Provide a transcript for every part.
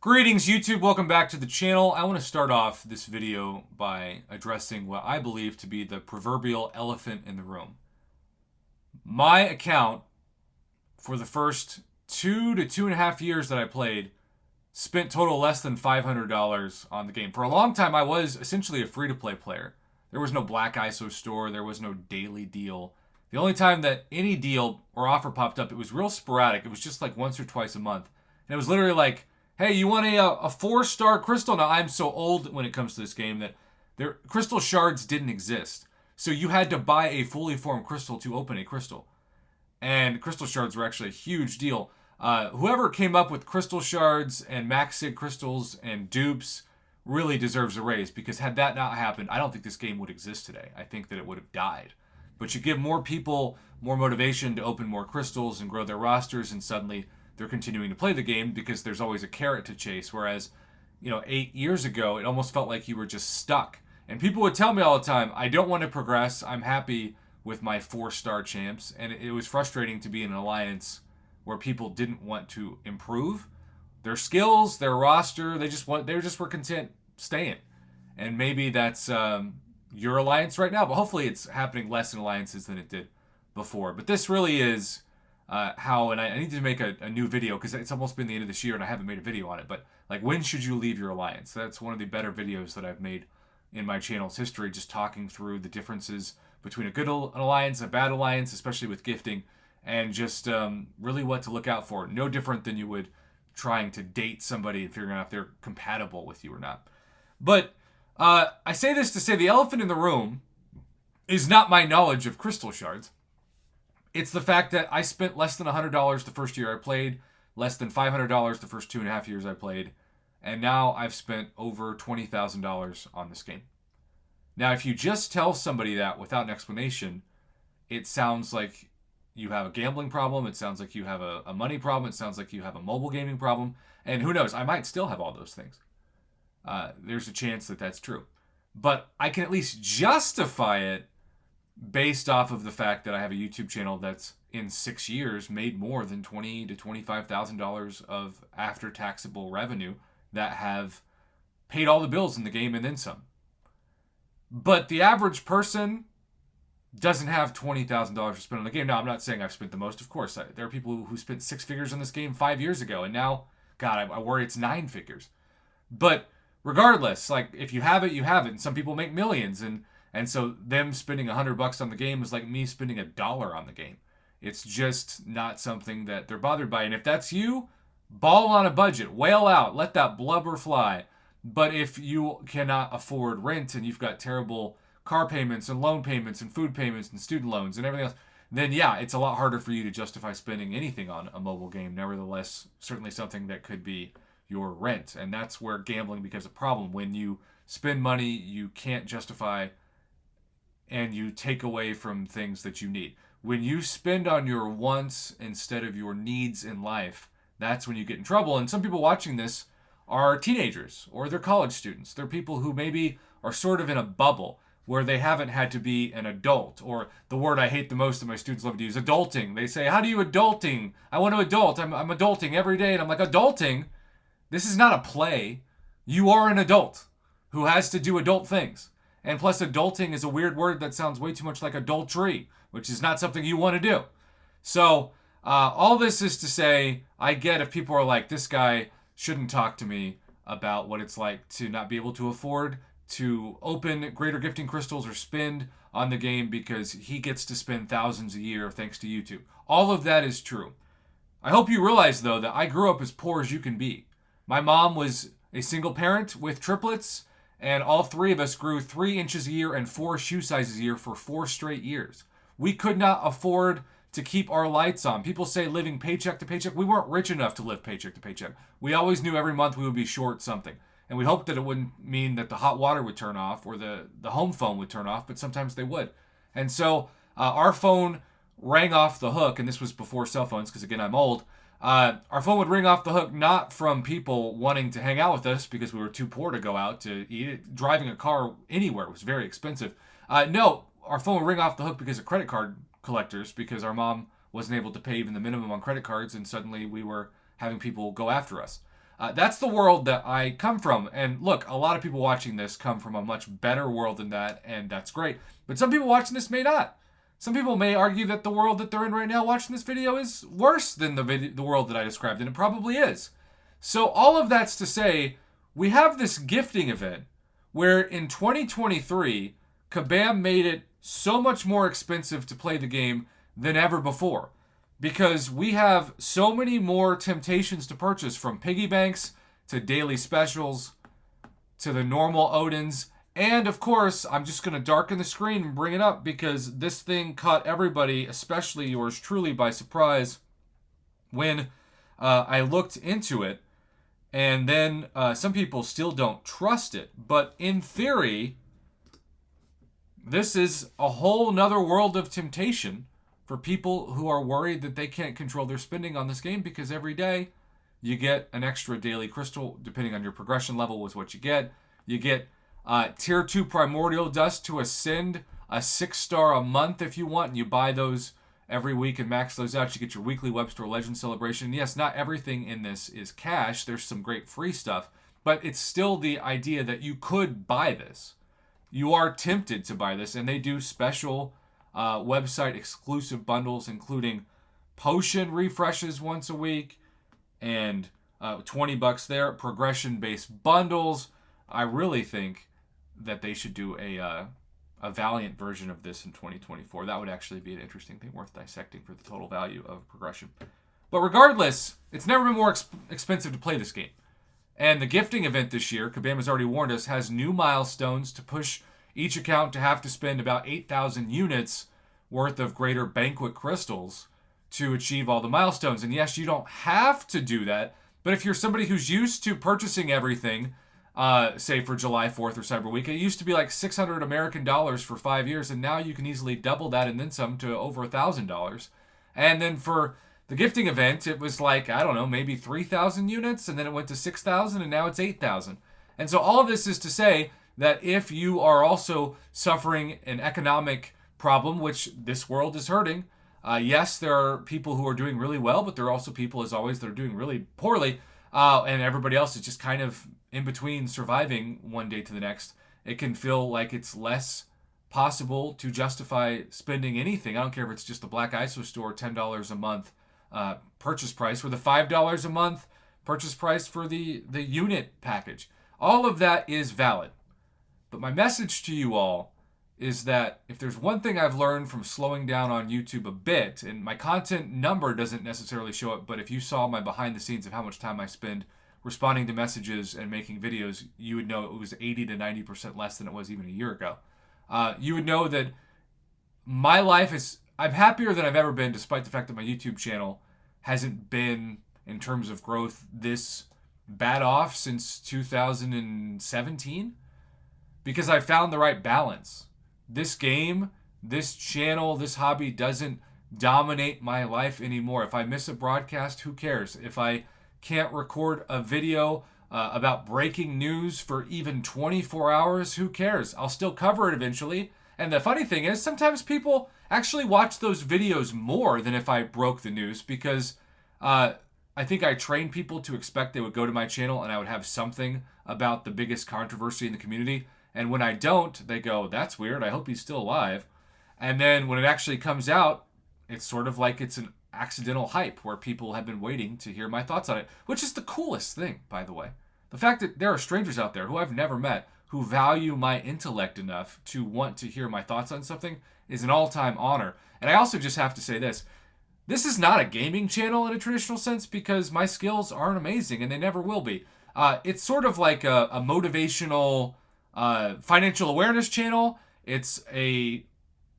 Greetings YouTube, welcome back to the channel. I want to start off this video by addressing what I believe to be the proverbial elephant in the room. My account for the first 2 to 2.5 years that I played spent total less than $500 on the game. For a long time I was essentially a free-to-play player. There was no Black ISO store, there was no daily deal. The only time that any deal or offer popped up, it was real sporadic. It was just like once or twice a month. And it was literally like, hey, you want a 4-star crystal? Now, I'm so old when it comes to this game that crystal shards didn't exist. So you had to buy a fully formed crystal to open a crystal. And crystal shards were actually a huge deal. Whoever came up with crystal shards and max sig crystals and dupes really deserves a raise, because had that not happened, I don't think this game would exist today. I think that it would have died. But you give more people more motivation to open more crystals and grow their rosters, and suddenly they're continuing to play the game because there's always a carrot to chase. Whereas, 8 years ago, it almost felt like you were just stuck. And people would tell me all the time, I don't want to progress. I'm happy with my 4-star champs. And it was frustrating to be in an alliance where people didn't want to improve their skills, their roster. They just were content staying. And maybe that's your alliance right now, but hopefully it's happening less in alliances than it did before. But this really is and I need to make a new video because it's almost been the end of this year and I haven't made a video on it. But like, when should you leave your alliance? That's one of the better videos that I've made in my channel's history, just talking through the differences between a good alliance, a bad alliance, especially with gifting, and just really what to look out for. No different than you would trying to date somebody and figuring out if they're compatible with you or not. But I say this to say the elephant in the room is not my knowledge of crystal shards. It's the fact that I spent less than $100 the first year I played, less than $500 the first 2.5 years I played, and now I've spent over $20,000 on this game. Now, if you just tell somebody that without an explanation, it sounds like you have a gambling problem, it sounds like you have a money problem, it sounds like you have a mobile gaming problem, and who knows, I might still have all those things. There's a chance that that's true. But I can at least justify it based off of the fact that I have a YouTube channel that's in 6 years made more than $20,000 to $25,000 of after taxable revenue that have paid all the bills in the game and then some. But the average person doesn't have $20,000 to spend on the game. Now, I'm not saying I've spent the most, of course. There are people who spent 6 figures on this game 5 years ago, and now, God, I worry it's 9 figures. But regardless, like, if you have it, you have it. And some people make millions, and so them spending $100 on the game is like me spending $1 on the game. It's just not something that they're bothered by. And if that's you, ball on a budget, whale out, let that blubber fly. But if you cannot afford rent and you've got terrible car payments and loan payments and food payments and student loans and everything else, then yeah, it's a lot harder for you to justify spending anything on a mobile game. Nevertheless, certainly something that could be your rent. And that's where gambling becomes a problem. When you spend money you can't justify and you take away from things that you need. When you spend on your wants instead of your needs in life, that's when you get in trouble. And some people watching this are teenagers or they're college students. They're people who maybe are sort of in a bubble where they haven't had to be an adult, or the word I hate the most that my students love to use, adulting. They say, how do you adulting? I want to adult. I'm adulting every day. And I'm like, adulting? This is not a play. You are an adult who has to do adult things. And plus, adulting is a weird word that sounds way too much like adultery, which is not something you want to do. So, all this is to say, I get if people are like, this guy shouldn't talk to me about what it's like to not be able to afford to open greater gifting crystals or spend on the game because he gets to spend thousands a year thanks to YouTube. All of that is true. I hope you realize, though, that I grew up as poor as you can be. My mom was a single parent with triplets, and all 3 of us grew 3 inches a year and 4 shoe sizes a year for 4 straight years. We could not afford to keep our lights on. People say living paycheck to paycheck. We weren't rich enough to live paycheck to paycheck. We always knew every month we would be short something. And we hoped that it wouldn't mean that the hot water would turn off or the home phone would turn off, but sometimes they would. And so our phone rang off the hook, and this was before cell phones because, again, I'm old. Our phone would ring off the hook not from people wanting to hang out with us because we were too poor to go out to eat. Driving a car anywhere was very expensive. No, our phone would ring off the hook because of credit card collectors, because our mom wasn't able to pay even the minimum on credit cards, and suddenly we were having people go after us. That's the world that I come from. And look, a lot of people watching this come from a much better world than that, and that's great. But some people watching this may not. Some people may argue that the world that they're in right now watching this video is worse than the world that I described, and it probably is. So all of that's to say, we have this gifting event where in 2023, Kabam made it so much more expensive to play the game than ever before. Because we have so many more temptations to purchase, from piggy banks to daily specials to the normal Odins. And of course, I'm just going to darken the screen and bring it up because this thing caught everybody, especially yours truly, by surprise when I looked into it. And then some people still don't trust it. But in theory, this is a whole nother world of temptation for people who are worried that they can't control their spending on this game, because every day you get an extra daily crystal, depending on your progression level was what you get. You get tier 2 primordial dust to ascend a 6-star a month if you want, and you buy those every week and max those out. You get your weekly web store legend celebration. And yes, not everything in this is cash. There's some great free stuff, but it's still the idea that you could buy this. You are tempted to buy this, and they do special website exclusive bundles, including potion refreshes once a week and $20 there, progression based bundles. I really think that they should do a Valiant version of this in 2024. That would actually be an interesting thing worth dissecting for the total value of progression. But regardless, it's never been more expensive to play this game. And the gifting event this year, Kabam has already warned us, has new milestones to push each account to have to spend about 8,000 units worth of greater banquet crystals to achieve all the milestones. And yes, you don't have to do that, but if you're somebody who's used to purchasing everything, say for July 4th or Cyber Week, it used to be like 600 American dollars for 5 years, and now you can easily double that and then some to over $1,000. And then for the gifting event, it was like, I don't know, maybe 3,000 units, and then it went to 6,000, and now it's 8,000. And so all of this is to say that if you are also suffering an economic problem, which this world is hurting, yes, there are people who are doing really well, but there are also people, as always, that are doing really poorly, and everybody else is just kind of in between surviving one day to the next. It can feel like it's less possible to justify spending anything. I don't care if it's just the Black ISO store, $10 a month purchase price, or the $5 a month purchase price for the unit package. All of that is valid. But my message to you all is that if there's one thing I've learned from slowing down on YouTube a bit, and my content number doesn't necessarily show it, but if you saw my behind the scenes of how much time I spend responding to messages and making videos, you would know it was 80 to 90% less than it was even a year ago. You would know that my life is, I'm happier than I've ever been, despite the fact that my YouTube channel hasn't been, in terms of growth, this bad off since 2017. Because I found the right balance. This game, this channel, this hobby doesn't dominate my life anymore. If I miss a broadcast, who cares? If I can't record a video about breaking news for even 24 hours, who cares? I'll still cover it eventually. And the funny thing is, sometimes people actually watch those videos more than if I broke the news, because I think I trained people to expect they would go to my channel and I would have something about the biggest controversy in the community. And when I don't, they go, that's weird, I hope he's still alive. And then when it actually comes out, it's sort of like it's an accidental hype where people have been waiting to hear my thoughts on it, which is the coolest thing, by the way. The fact that there are strangers out there who I've never met who value my intellect enough to want to hear my thoughts on something is an all-time honor. And I also just have to say this. This is not a gaming channel in a traditional sense, because my skills aren't amazing and they never will be. It's sort of like a motivational financial awareness channel. It's a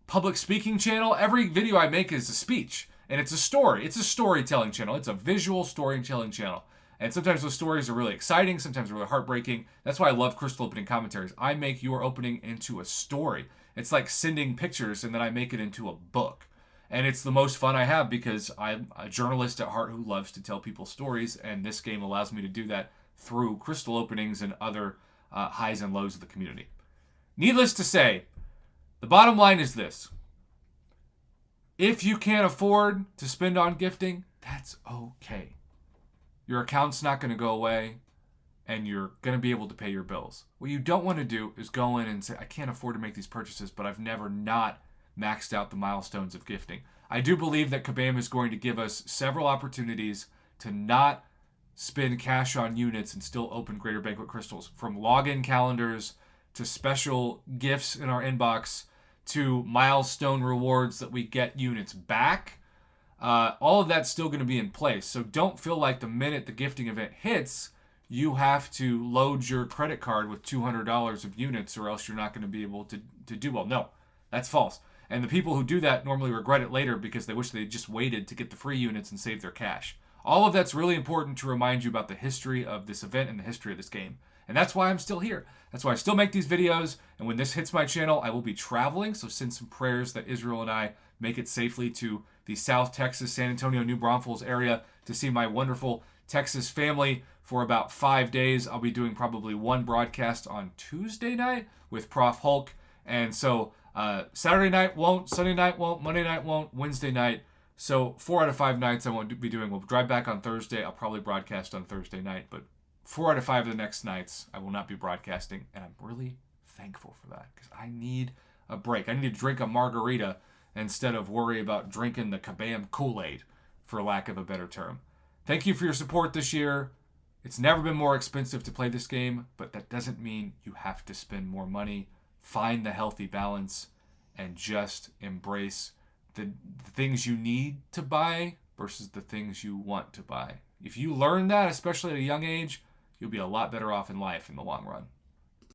public speaking channel. Every video I make is a speech, and it's a story. It's a storytelling channel. It's a visual storytelling channel. And sometimes those stories are really exciting, sometimes they're really heartbreaking. That's why I love crystal opening commentaries. I make your opening into a story. It's like sending pictures and then I make it into a book. And it's the most fun I have because I'm a journalist at heart who loves to tell people stories, and this game allows me to do that through crystal openings and other highs and lows of the community. Needless to say, the bottom line is this. If you can't afford to spend on gifting, that's okay. your account's not going to go away, and you're going to be able to pay your bills. What you don't want to do is go in and say, I can't afford to make these purchases, but I've never not maxed out the milestones of gifting. I do believe that Kabam is going to give us several opportunities to not spend cash on units and still open Greater Banquet crystals, from login calendars to special gifts in our inbox to milestone rewards that we get units back. All of that's still going to be in place. So don't feel like the minute the gifting event hits, you have to load your credit card with $200 of units or else you're not going to be able to do well. No, that's false. And the people who do that normally regret it later because they wish they just waited to get the free units and save their cash. All of that's really important to remind you about the history of this event and the history of this game. And that's why I'm still here. That's why I still make these videos. And when this hits my channel, I will be traveling. So send some prayers that Israel and I make it safely to the South Texas, San Antonio, New Braunfels area to see my wonderful Texas family for about 5 days. I'll be doing probably one broadcast on Tuesday night with Prof Hulk. And so Saturday night won't, Sunday night won't, Monday night won't, Wednesday night. So 4 out of 5 nights I won't be doing. We'll drive back on Thursday. I'll probably broadcast on Thursday night. But 4 out of 5 of the next nights I will not be broadcasting. And I'm really thankful for that because I need a break. I need to drink a margarita instead of worry about drinking the Kabam Kool-Aid, for lack of a better term. Thank you for your support this year. It's never been more expensive to play this game, but that doesn't mean you have to spend more money. Find the healthy balance and just embrace the things you need to buy versus the things you want to buy. If you learn that, especially at a young age, you'll be a lot better off in life in the long run.